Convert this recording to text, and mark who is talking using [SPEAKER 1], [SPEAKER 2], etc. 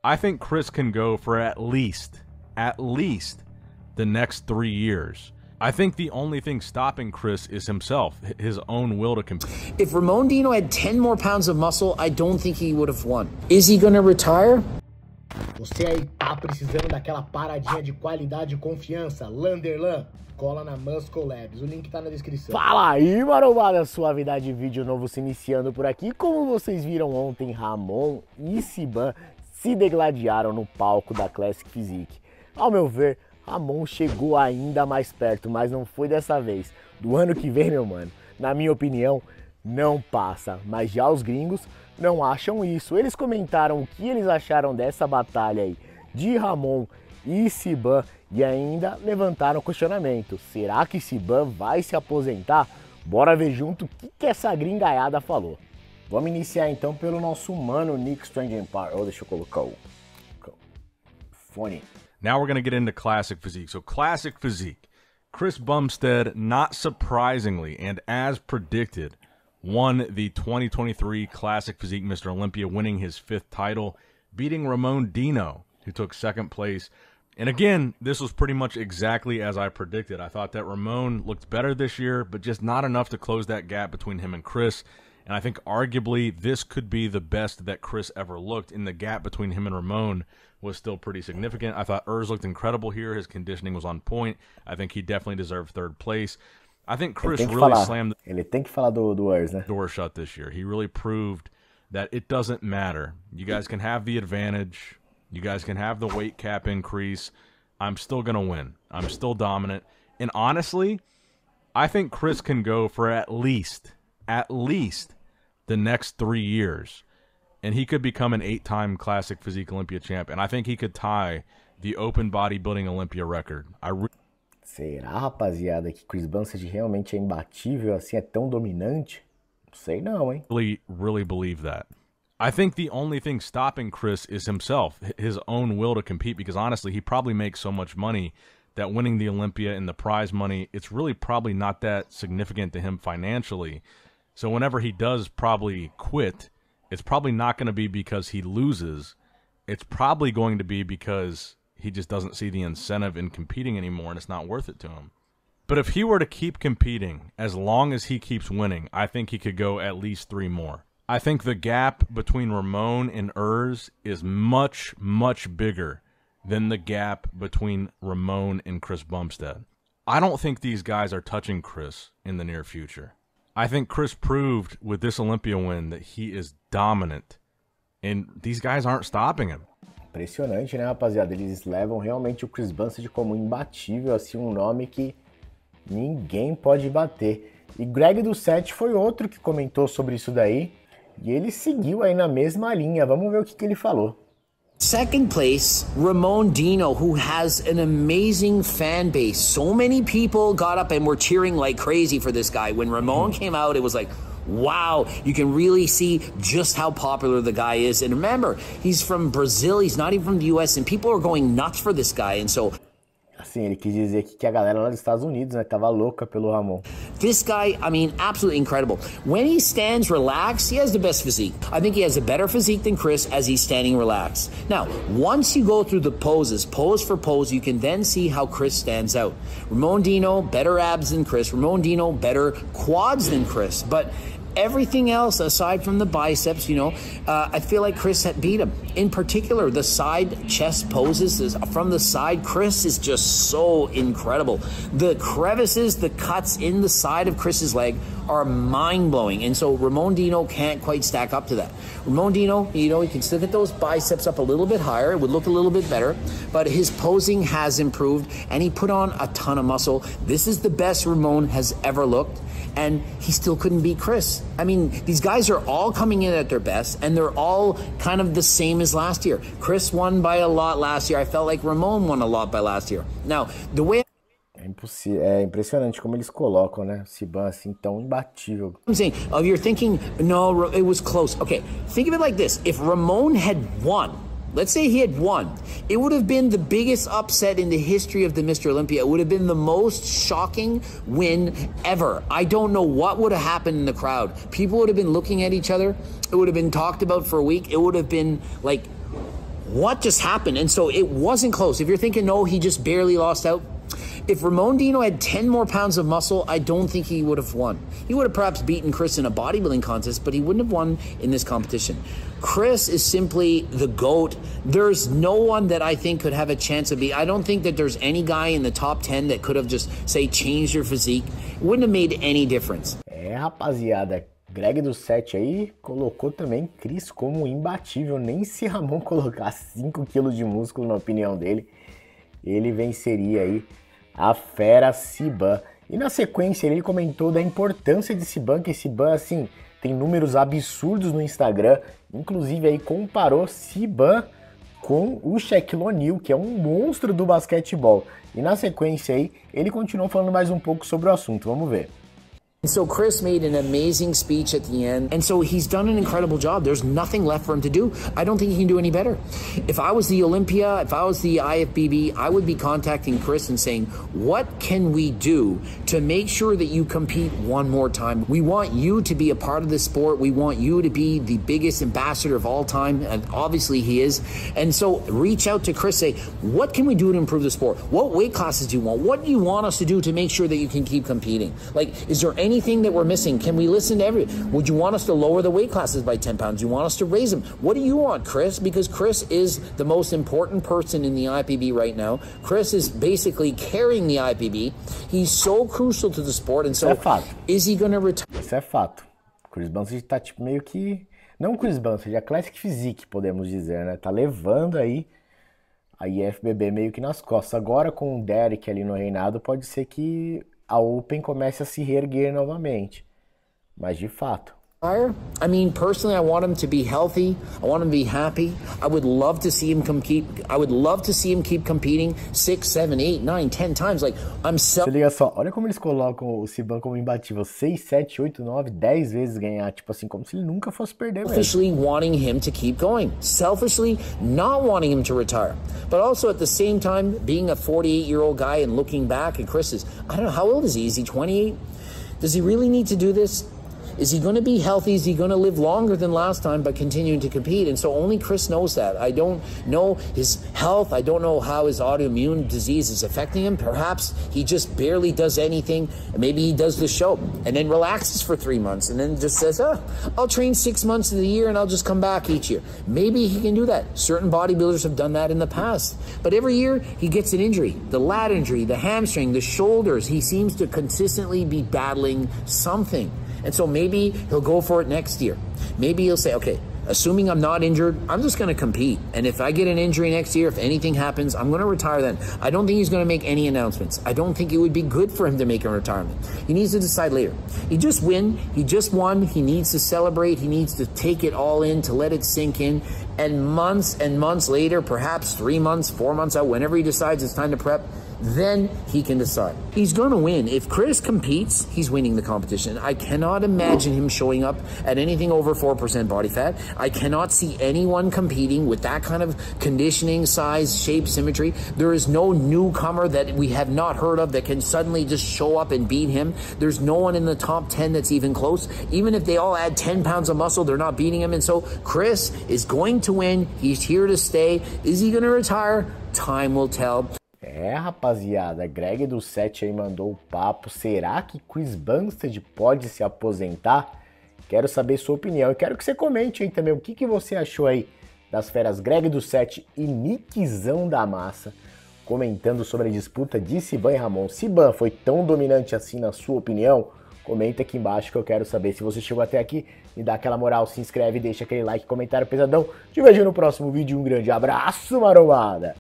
[SPEAKER 1] I think Chris can go for at least the next 3 years. I think the only thing stopping Chris is himself, his own will to compete.
[SPEAKER 2] If Ramon Dino had 10 more pounds of muscle, I don't think he would have won. Is he gonna retire?
[SPEAKER 3] Você aí tá precisando daquela paradinha de qualidade e confiança? Landerlan, cola na Muscle Labs, o link tá na descrição. Fala aí, marombada, suavidade, vídeo novo se iniciando por aqui. Como vocês viram ontem, Ramon e Cbum se degladiaram no palco da Classic Physique. Ao meu ver, Ramon chegou ainda mais perto, mas não foi dessa vez. Do ano que vem, meu mano, na minha opinião, não passa. Mas já os gringos não acham isso. Eles comentaram o que eles acharam dessa batalha aí de Ramon e Cbum e ainda levantaram questionamento. Será que Cbum vai se aposentar? Bora ver junto o que essa gringaiada falou. Vamos iniciar então pelo nosso mano Nick Strange Empire. Oh, deixa eu colocar o fone.
[SPEAKER 1] Now we're going to get into Classic Physique. So Classic Physique, Chris Bumstead, not surprisingly, and as predicted, won the 2023 Classic Physique Mr. Olympia, winning his 5th title, beating Ramon Dino, who took 2nd place. And again, this was pretty much exactly as I predicted. I thought that Ramon looked better this year, but just not enough to close that gap between him and Chris. And I think arguably this could be the best that Chris ever looked, and the gap between him and Ramon was still pretty significant. I thought Urs looked incredible here. His conditioning was on point. I think he definitely deserved 3rd place. I think Chris really slammed the door shut this year. He really proved that it doesn't matter. You guys can have the advantage. You guys can have the weight cap increase. I'm still going to win. I'm still dominant. And honestly, I think Chris can go for at least the next 3 years. And he could become an 8-time Classic Physique Olympia champ. And I think he could tie the open bodybuilding Olympia record.
[SPEAKER 3] Será, rapaziada, que Chris Bumstead realmente é imbatível, assim, é tão dominante? Não sei não, hein?
[SPEAKER 1] Really believe that. I think the only thing stopping Chris is himself, his own will to compete, because honestly, he probably makes so much money that winning the Olympia and the prize money, it's really probably not that significant to him financially. So whenever he does probably quit, it's probably not going to be because he loses. It's probably going to be because he just doesn't see the incentive in competing anymore and it's not worth it to him. But if he were to keep competing, as long as he keeps winning, I think he could go at least 3 more. I think the gap between Ramon and Urs is much bigger than the gap between Ramon and Chris Bumstead. I don't think these guys are touching Chris in the near future. I think Chris proved with this Olympia win that he is dominant, and these guys aren't stopping him.
[SPEAKER 3] Impressionante, né, rapaziada? Eles levam realmente o Chris Bumstead como imbatível, assim, um nome que ninguém pode bater. E Greg do 7 foi outro que comentou sobre isso daí, e ele seguiu aí na mesma linha. Vamos ver o que ele falou.
[SPEAKER 2] 2nd place, Ramon Dino, who has an amazing fan base. So many people got up and were cheering like crazy for this guy. When Ramon came out, it was like, wow, you can really see just how popular the guy is. And remember, he's from Brazil, he's not even from the US, and people are going nuts for this guy. And so,
[SPEAKER 3] assim, ele quis dizer que a galera lá dos Estados Unidos, né, tava louca pelo Ramon.
[SPEAKER 2] This guy, I mean, absolutely incredible. When he stands relaxed, he has the best physique. I think he has a better physique than Chris as he's standing relaxed. Now, once you go through the poses, pose for pose, you can then see how Chris stands out. Ramon Dino, better abs than Chris. Ramon Dino, better quads than Chris. But everything else, aside from the biceps, you know, I feel like Chris had beat him. In particular, the side chest poses from the side, Chris is just so incredible. The crevices, the cuts in the side of Chris's leg are mind-blowing. And so Ramon Dino can't quite stack up to that. Ramon Dino, you know, he can still get those biceps up a little bit higher. It would look a little bit better. But his posing has improved, and he put on a ton of muscle. This is the best Ramon has ever looked. And he still couldn't beat Chris. I mean, these guys are all coming in at their best, and they're all kind of the same as last year. Chris won by a lot last year. I felt like Ramon won a lot by last year. Now, the way...
[SPEAKER 3] É impressionante como eles colocam, né? Cbum assim tão imbatível.
[SPEAKER 2] I'm saying, oh, you're thinking, no, it was close. Okay, think of it like this. If Ramon had won, let's say he had won, it would have been the biggest upset in the history of the Mr. Olympia. It would have been the most shocking win ever. I don't know what would have happened in the crowd. People would have been looking at each other. It would have been talked about for a week. It would have been like what just happened? And so it wasn't close. If you're thinking, no, he just barely lost out. If Ramon Dino had 10 more pounds of muscle, I don't think he would have won. He would have perhaps beaten Chris in a bodybuilding contest, but he wouldn't have won in this competition. Chris is simply the GOAT. There's no one that I think could have a chance of I don't think that there's any guy in the top 10 that could have just, say, changed your physique. It wouldn't have made any difference.
[SPEAKER 3] Rapaziada, Greg do 7 aí colocou também Chris como imbatível. Nem se Ramon colocar 5 kg de músculo, na opinião dele, ele venceria aí a fera Cbum. E na sequência ele comentou da importância de Cbum, que Cbum, assim, tem números absurdos no Instagram. Inclusive aí comparou Cbum com o Shaquille O'Neal, que é um monstro do basquetebol. E na sequência aí ele continuou falando mais um pouco sobre o assunto. Vamos ver.
[SPEAKER 2] And so Chris made an amazing speech at the end, and so he's done an incredible job. There's nothing left for him to do. I don't think he can do any better. If I was the Olympia, if I was the IFBB, I would be contacting Chris and saying, what can we do to make sure that you compete one more time? We want you to be a part of the sport. We want you to be the biggest ambassador of all time, and obviously he is. And so reach out to Chris, say, what can we do to improve the sport? What weight classes do you want? What do you want us to do to make sure that you can keep competing? Like, is there anything that we're missing? Can we listen to everyone? Would you want us to lower the weight classes by 10 pounds? You want us to raise them? What do you want, Chris? Because Chris is the most important person in the IPB right now. Chris is basically carrying the IPB. He's so crucial to the sport, and so is he going to retire?
[SPEAKER 3] Isso é fato. Chris Bumstead tá tipo meio que... Não Chris Bumstead, a Classic Physique, podemos dizer, né? Tá levando aí a IFBB meio que nas costas. Agora com o Derek ali no reinado, pode ser que a Open comece a se reerguer novamente. Mas de fato.
[SPEAKER 2] I mean, personally, I want him to be healthy. I want him to be happy. I would love to see him compete. I would love to see him keep competing 6, 7, 8, 9, 10 times. Like,
[SPEAKER 3] Se liga só, olha como eles colocam o Cbum como imbatível. 6, 7, 8, 9, 10 vezes ganhar. Tipo assim, como se ele nunca fosse perder mesmo.
[SPEAKER 2] Selfishly wanting him to keep going. Selfishly not wanting him to retire. But also at the same time, being a 48-year-old guy and looking back at Chris is, I don't know, how old is he? Is he 28? Does he really need to do this? Is he going to be healthy? Is he going to live longer than last time by continuing to compete? And so only Chris knows that. I don't know his health. I don't know how his autoimmune disease is affecting him. Perhaps he just barely does anything. Maybe he does the show and then relaxes for 3 months and then just says, I'll train 6 months of the year and I'll just come back each year. Maybe he can do that. Certain bodybuilders have done that in the past. But every year he gets an injury. The lat injury, the hamstring, the shoulders. He seems to consistently be battling something. And so maybe he'll go for it next year. Maybe he'll say, okay, assuming I'm not injured, I'm just going to compete. And if I get an injury next year, if anything happens, I'm going to retire then. I don't think he's going to make any announcements. I don't think it would be good for him to make a retirement. He needs to decide later. He just won. He needs to celebrate. He needs to take it all in, to let it sink in. And months later, perhaps 3 months, 4 months out, whenever he decides it's time to prep, then he can decide. He's going to win. If Chris competes, he's winning the competition. I cannot imagine him showing up at anything over 4% body fat. I cannot see anyone competing with that kind of conditioning, size, shape, symmetry. There is no newcomer that we have not heard of that can suddenly just show up and beat him. There's no one in the top 10 that's even close. Even if they all add 10 pounds of muscle, they're not beating him. And so Chris is going to win. He's here to stay. Is he going to retire? Time will tell.
[SPEAKER 3] Rapaziada, Greg do 7 aí mandou o papo. Será que Chris Bumstead pode se aposentar? Quero saber sua opinião e quero que você comente aí também o que você achou aí das feras Greg do 7 e Nickzão da Massa, comentando sobre a disputa de Cbum e Ramon. Cbum foi tão dominante assim na sua opinião? Comenta aqui embaixo que eu quero saber. Se você chegou até aqui, me dá aquela moral, se inscreve, deixa aquele like, comentário pesadão. Te vejo no próximo vídeo, um grande abraço, marombada!